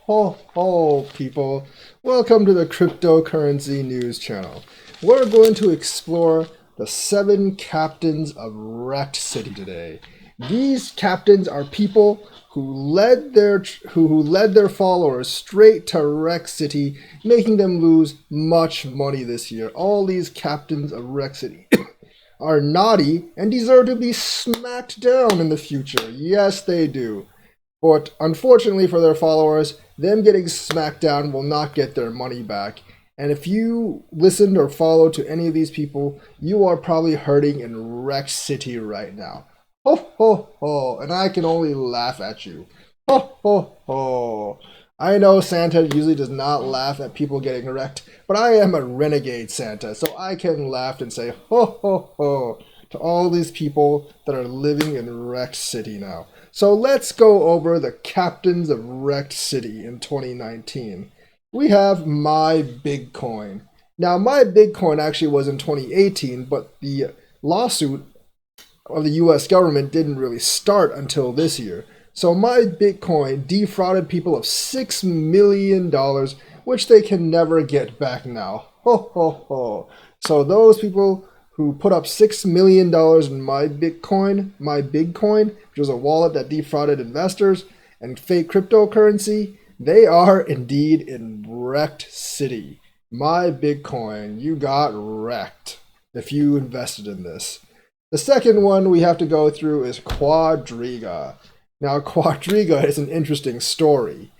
ho, ho, people. Welcome to the Cryptocurrency News Channel. We're going to explore the 7 captains of Rekt City today. These captains are people who led their followers straight to Rekt City, making them lose much money this year. All these captains of Rekt City are naughty and deserve to be smacked down in the future. Yes, they do. But unfortunately for their followers, them getting smacked down will not get their money back. And if you listened or followed to any of these people, you are probably hurting in Rekt City right now. Ho, ho, ho. And I can only laugh at you. Ho, ho, ho. I know Santa usually does not laugh at people getting wrecked, but I am a renegade Santa, so I can laugh and say ho, ho, ho to all these people that are living in Rekt City now. So let's go over the captains of Rekt City in 2019. We have My Bitcoin. Now, My Bitcoin actually was in 2018, but the lawsuit of the US government didn't really start until this year. So My Bitcoin defrauded people of $6 million, which they can never get back now. Ho, ho, ho. So those people who put up $6 million in My Bitcoin, which was a wallet that defrauded investors and fake cryptocurrency, they are indeed in Rekt City. My Bitcoin, you got wrecked if you invested in this. The second one we have to go through is Quadriga. Now, Quadriga is an interesting story.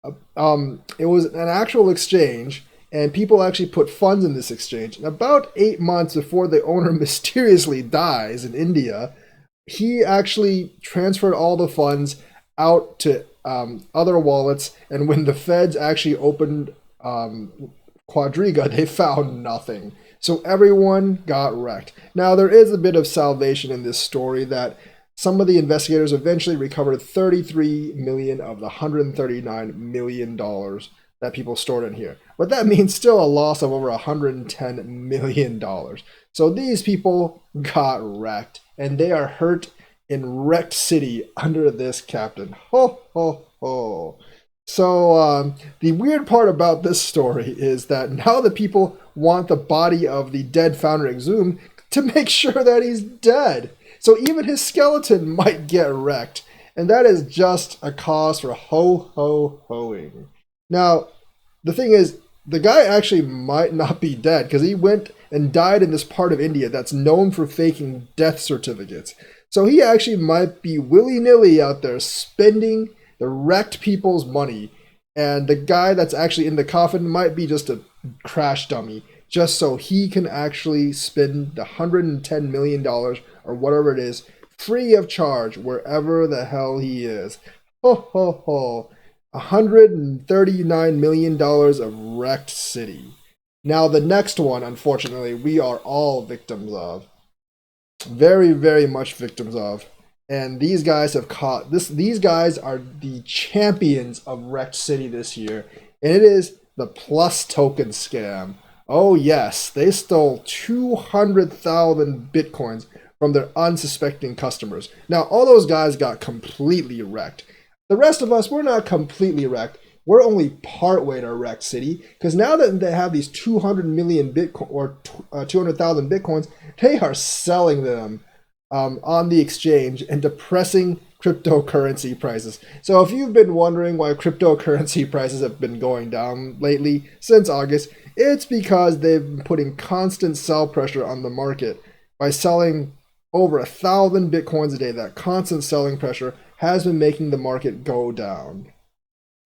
It was an actual exchange, and people actually put funds in this exchange. And about 8 months before the owner mysteriously dies in India, he actually transferred all the funds out to other wallets. And when the feds actually opened Quadriga, they found nothing. So everyone got wrecked. Now, there is a bit of salvation in this story that some of the investigators eventually recovered 33 million of the $139 million that people stored in here. But that means still a loss of over $110 million. So these people got wrecked, and they are hurt in Rekt City under this captain. Ho, ho, ho. So the weird part about this story is that now the people want the body of the dead founder exhumed to make sure that he's dead. So even his skeleton might get wrecked. And that is just a cause for ho, ho, hoing. Now, the thing is, the guy actually might not be dead because he went and died in this part of India that's known for faking death certificates. So he actually might be willy-nilly out there spending the wrecked people's money. And the guy that's actually in the coffin might be just a crash dummy, just so he can actually spend the $110 million or whatever it is free of charge wherever the hell he is. Ho, ho, ho. $139 million of Rekt City. Now the next one, unfortunately, we are all victims of. Very, very much victims of. And these guys have caught this. These guys are the champions of Rekt City this year. And it is the PlusToken scam. Oh yes, they stole 200,000 Bitcoins from their unsuspecting customers. Now, all those guys got completely wrecked. The rest of us, we're not completely wrecked. We're only partway to Rekt City, because now that they have these 200 million Bitcoin or 200,000 Bitcoins, they are selling them on the exchange and depressing cryptocurrency prices. So if you've been wondering why cryptocurrency prices have been going down lately since August, it's because they've been putting constant sell pressure on the market by selling over 1,000 Bitcoins a day. That constant selling pressure has been making the market go down.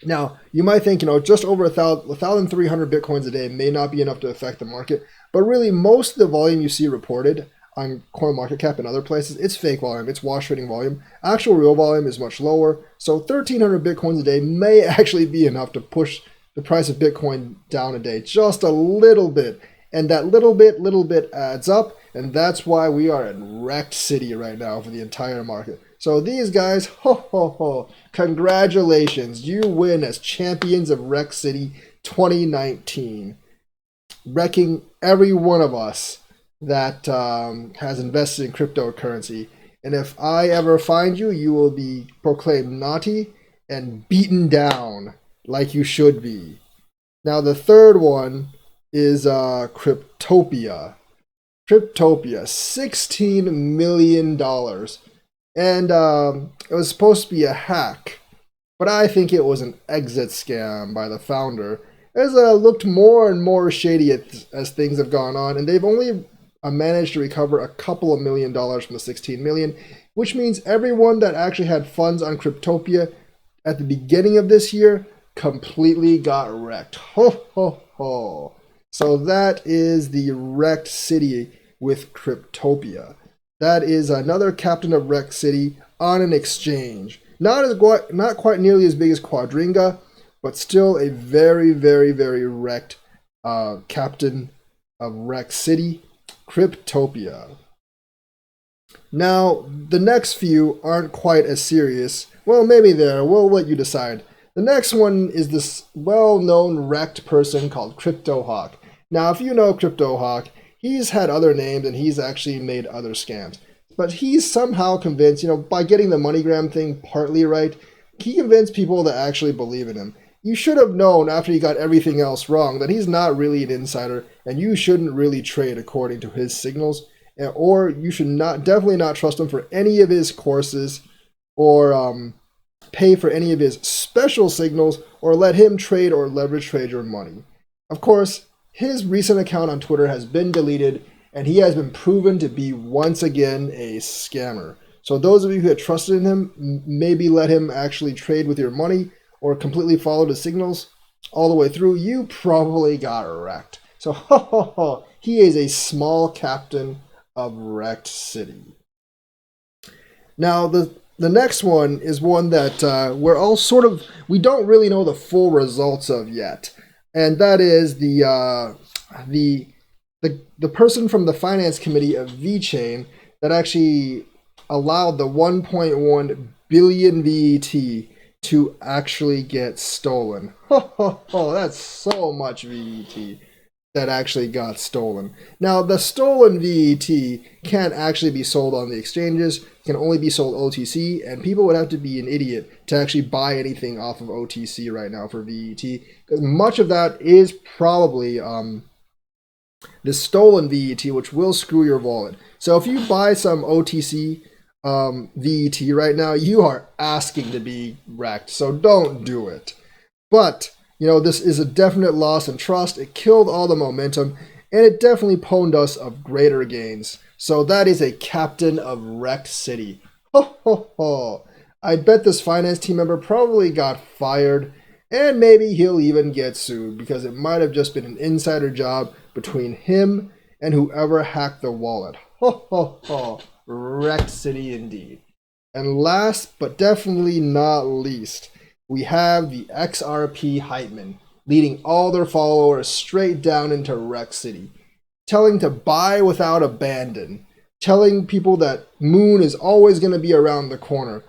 Now, you might think, just over 1,300 Bitcoins a day may not be enough to affect the market, but really most of the volume you see reported on CoinMarketCap and other places, it's fake volume, it's wash trading volume. Actual real volume is much lower, so 1,300 Bitcoins a day may actually be enough to push the price of Bitcoin down a day just a little bit. And that little bit adds up, and that's why we are in Rekt City right now for the entire market. So these guys, ho, ho, ho, congratulations, you win as champions of Rekt City 2019, wrecking every one of us that has invested in cryptocurrency. And if I ever find you, you will be proclaimed naughty and beaten down like you should be. Now the third one is Cryptopia. Cryptopia, $16 million. And it was supposed to be a hack, but I think it was an exit scam by the founder. As looked more and more shady as things have gone on, and they've only managed to recover a couple of $1 million from the 16 million, which means everyone that actually had funds on Cryptopia at the beginning of this year completely got wrecked. Ho ho ho! So that is the Rekt City with Cryptopia. That is another captain of Rekt City on an exchange. Not quite nearly as big as Quadriga, but still a very, very, very wrecked captain of Rekt City, Cryptopia. Now, the next few aren't quite as serious. Well, maybe they're. We'll let you decide. The next one is this well-known wrecked person called CryptoHawk. Now, if you know CryptoHawk, he's had other names and he's actually made other scams. But he's somehow convinced, by getting the MoneyGram thing partly right, he convinced people to actually believe in him. You should have known after he got everything else wrong that he's not really an insider and you shouldn't really trade according to his signals, or you should definitely not trust him for any of his courses or pay for any of his special signals or let him trade or leverage trade your money. Of course, his recent account on Twitter has been deleted and he has been proven to be once again a scammer. So those of you who had trusted in him, maybe let him actually trade with your money or completely followed his signals all the way through, you probably got wrecked. So he is a small captain of Rekt City. Now the next one is one that we don't really know the full results of yet, and that is the person from the finance committee of VeChain that actually allowed the 1.1 billion VET to actually get stolen. That's so much VET that actually got stolen. Now, the stolen VET can't actually be sold on the exchanges, can only be sold OTC, and people would have to be an idiot to actually buy anything off of OTC right now for VET, because much of that is probably the stolen VET, which will screw your wallet. So if you buy some OTC VET right now, you are asking to be wrecked, so don't do it. But this is a definite loss in trust. It killed all the momentum, and it definitely pwned us of greater gains. So that is a captain of Rekt City. Ho ho ho! I bet this finance team member probably got fired, and maybe he'll even get sued because it might have just been an insider job between him and whoever hacked the wallet. Ho ho ho! Rekt City indeed. And last but definitely not least, we have the XRP hypemen leading all their followers straight down into Rekt City, telling to buy without abandon, telling people that Moon is always going to be around the corner,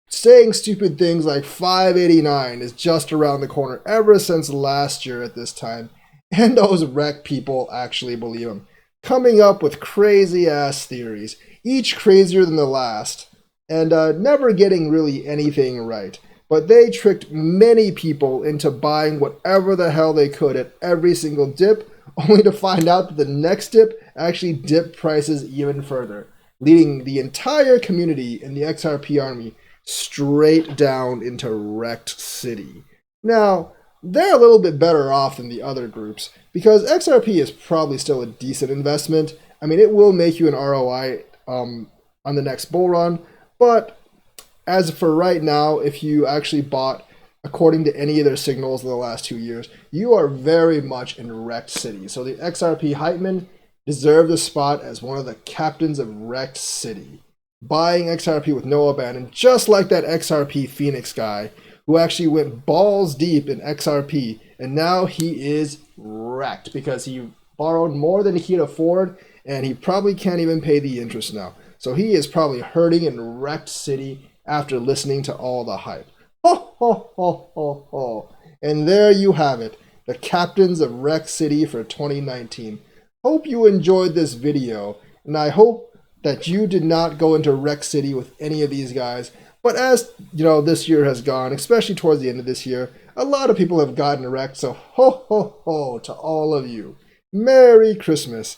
saying stupid things like 589 is just around the corner ever since last year at this time, and those Rekt people actually believe him, coming up with crazy ass theories, each crazier than the last, and never getting really anything right. But they tricked many people into buying whatever the hell they could at every single dip, only to find out that the next dip actually dipped prices even further, leading the entire community in the XRP army straight down into Rekt City. Now, they're a little bit better off than the other groups, because XRP is probably still a decent investment. I mean, it will make you an ROI on the next bull run, but as for right now, if you actually bought according to any of their signals in the last 2 years, you are very much in Rekt City. So the XRP hypemen deserve the spot as one of the captains of Rekt City, buying XRP with no abandon, just like that XRP Phoenix guy who actually went balls deep in XRP, and now he is wrecked because he borrowed more than he could afford, and he probably can't even pay the interest now. So he is probably hurting in Rekt City after listening to all the hype. Ho, ho, ho, ho, ho. And there you have it, the captains of Rekt City for 2019. Hope you enjoyed this video, and I hope that you did not go into Rekt City with any of these guys. But as you know, this year has gone, especially towards the end of this year, a lot of people have gotten wrecked. So ho ho ho to all of you. Merry Christmas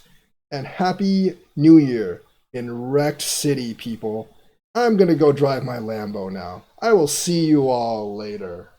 and Happy New Year in Rekt City, people. I'm gonna go drive my Lambo now. I will see you all later.